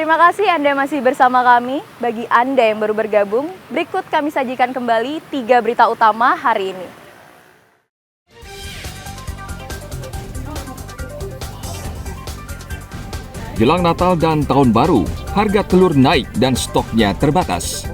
Terima kasih Anda masih bersama kami. Bagi Anda yang baru bergabung, berikut kami sajikan kembali 3 berita utama hari ini. Jelang Natal dan Tahun Baru, harga telur naik dan stoknya terbatas.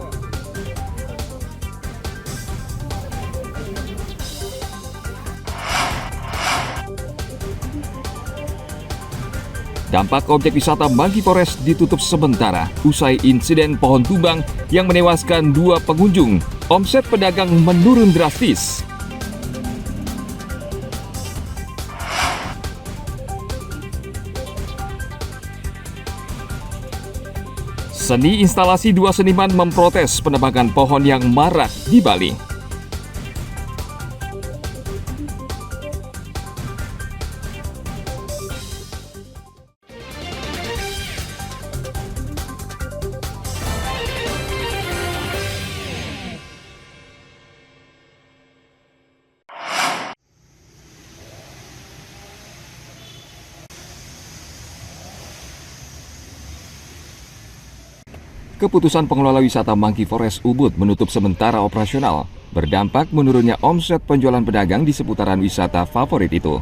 Dampak objek wisata Monkey Forest ditutup sementara usai insiden pohon tumbang yang menewaskan 2 pengunjung. Omset pedagang menurun drastis. Seni instalasi 2 seniman memprotes penebangan pohon yang marak di Bali. Keputusan pengelola wisata Monkey Forest Ubud menutup sementara operasional berdampak menurunnya omset penjualan pedagang di seputaran wisata favorit itu.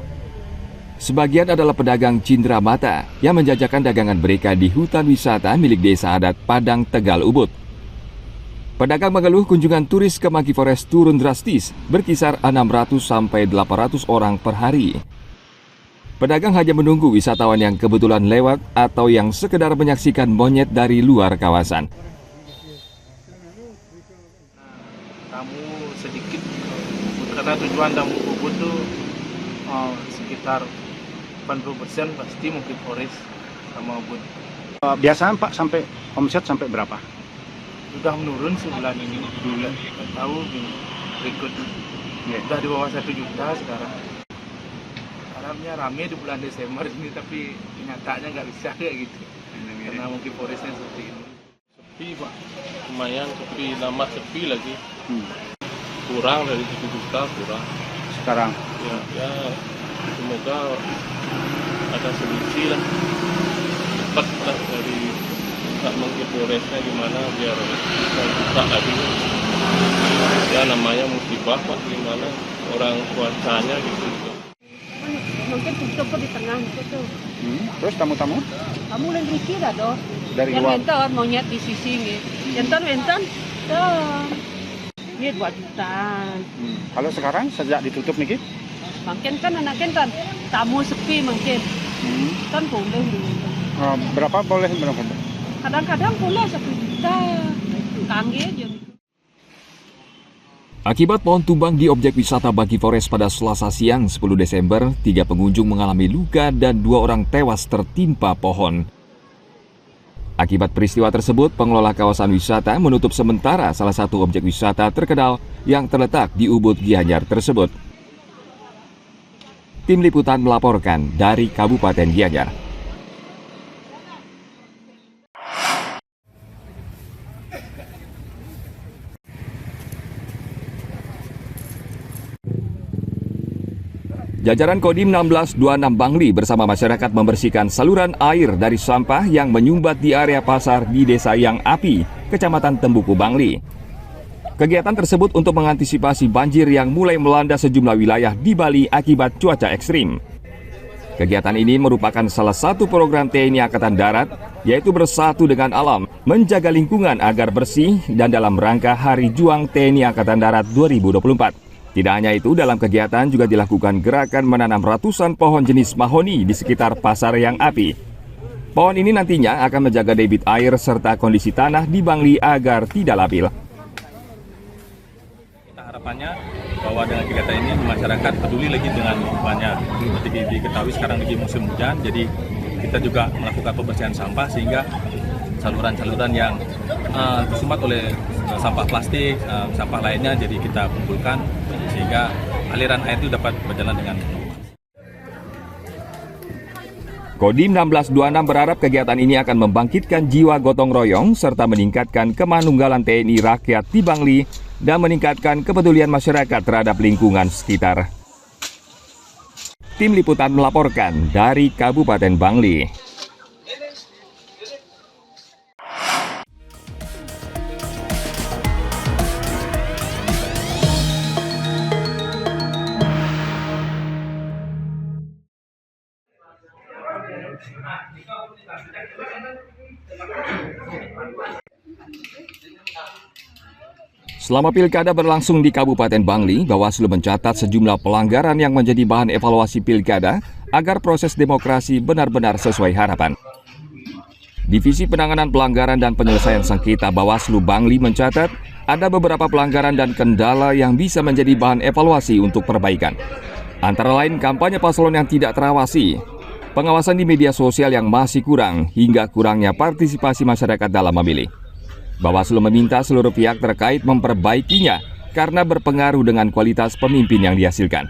Sebagian adalah pedagang cindera mata yang menjajakan dagangan mereka di hutan wisata milik desa adat Padang Tegal Ubud. Pedagang mengeluh kunjungan turis ke Monkey Forest turun drastis, berkisar 600 sampai 800 orang per hari. Pedagang hanya menunggu wisatawan yang kebetulan lewat atau yang sekedar menyaksikan monyet dari luar kawasan. Tamu sedikit karena tujuan tamu Ubud itu sekitar 80% pasti Monkey Forest sama Ubud. Biasanya Pak sampai omset sampai berapa? Sudah menurun sebulan ini, bulan tahu berikut sudah di bawah 1 juta sekarang. Harapnya rame di bulan Desember ini, tapi kenyataannya nggak bisa kayak gitu karena Monkey Forestnya seperti ini. Sepi Pak, lumayan sepi, nambah sepi lagi. Kurang dari 7 juta kurang. Sekarang? Ya semoga ada solusi lah, cepat lah dari Monkey Forestnya gimana biar bisa buka lagi. Ya namanya musibah Pak, gimana orang cuacanya gitu. Mungkin tutup di tengah itu. Terus tamu-tamu? Kamu lagi kira dong. Dari yang luar? mentor monyet di sisi nih. Menton, dong. Ini 2 juta. Kalau sekarang sejak ditutup nih, Makin kan anak kan tamu sepi mungkin. Kan boleh dulu. berapa boleh berapa? Kadang-kadang boleh 1 juta. Kangen aja. Akibat pohon tumbang di objek wisata Monkey Forest pada Selasa siang 10 Desember, 3 pengunjung mengalami luka dan 2 orang tewas tertimpa pohon. Akibat peristiwa tersebut, pengelola kawasan wisata menutup sementara salah satu objek wisata terkenal yang terletak di Ubud Gianyar tersebut. Tim Liputan melaporkan dari Kabupaten Gianyar. Jajaran Kodim 1626 Bangli bersama masyarakat membersihkan saluran air dari sampah yang menyumbat di area pasar di Desa Yang Api, Kecamatan Tembuku, Bangli. Kegiatan tersebut untuk mengantisipasi banjir yang mulai melanda sejumlah wilayah di Bali akibat cuaca ekstrim. Kegiatan ini merupakan salah satu program TNI Angkatan Darat, yaitu bersatu dengan alam, menjaga lingkungan agar bersih dan dalam rangka Hari Juang TNI Angkatan Darat 2024. Tidak hanya itu, dalam kegiatan juga dilakukan gerakan menanam ratusan pohon jenis mahoni di sekitar Pasar Yang Api. Pohon ini nantinya akan menjaga debit air serta kondisi tanah di Bangli agar tidak labil. Kita harapannya bahwa dengan kegiatan ini masyarakat peduli lagi dengan lingkungannya. Seperti diketahui sekarang lagi musim hujan, jadi kita juga melakukan pembersihan sampah sehingga saluran-saluran yang disumbat oleh sampah plastik, sampah lainnya, jadi kita kumpulkan sehingga aliran air itu dapat berjalan dengan baik. Kodim 1626 berharap kegiatan ini akan membangkitkan jiwa gotong royong serta meningkatkan kemanunggalan TNI rakyat di Bangli dan meningkatkan kepedulian masyarakat terhadap lingkungan sekitar. Tim Liputan melaporkan dari Kabupaten Bangli. Selama pilkada berlangsung di Kabupaten Bangli, Bawaslu mencatat sejumlah pelanggaran yang menjadi bahan evaluasi pilkada agar proses demokrasi benar-benar sesuai harapan. Divisi Penanganan Pelanggaran dan Penyelesaian Sengketa Bawaslu Bangli mencatat ada beberapa pelanggaran dan kendala yang bisa menjadi bahan evaluasi untuk perbaikan. Antara lain kampanye paslon yang tidak terawasi, pengawasan di media sosial yang masih kurang, hingga kurangnya partisipasi masyarakat dalam memilih. Bawaslu meminta seluruh pihak terkait memperbaikinya karena berpengaruh dengan kualitas pemimpin yang dihasilkan.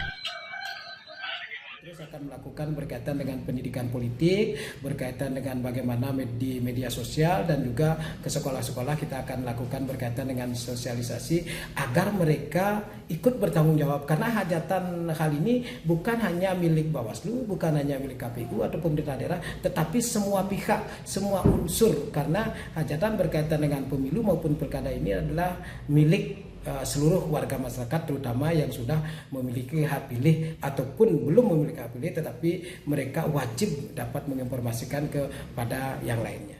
Terus akan melakukan berkaitan dengan pendidikan politik, berkaitan dengan bagaimana di media sosial, dan juga ke sekolah-sekolah kita akan lakukan berkaitan dengan sosialisasi agar mereka ikut bertanggung jawab, karena hajatan hal ini bukan hanya milik Bawaslu, bukan hanya milik KPU atau pemerintah daerah, tetapi semua pihak, semua unsur, karena hajatan berkaitan dengan pemilu maupun pilkada ini adalah milik seluruh warga masyarakat, terutama yang sudah memiliki hak pilih ataupun belum memiliki hak pilih, tetapi mereka wajib dapat menginformasikan kepada yang lainnya.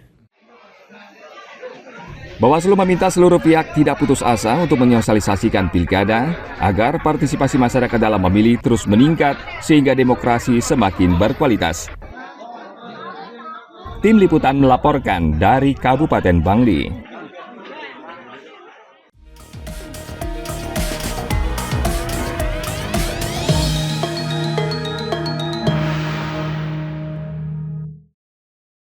Bawaslu meminta seluruh pihak tidak putus asa untuk menyosialisasikan pilkada agar partisipasi masyarakat dalam memilih terus meningkat sehingga demokrasi semakin berkualitas. Tim Liputan melaporkan dari Kabupaten Bangli.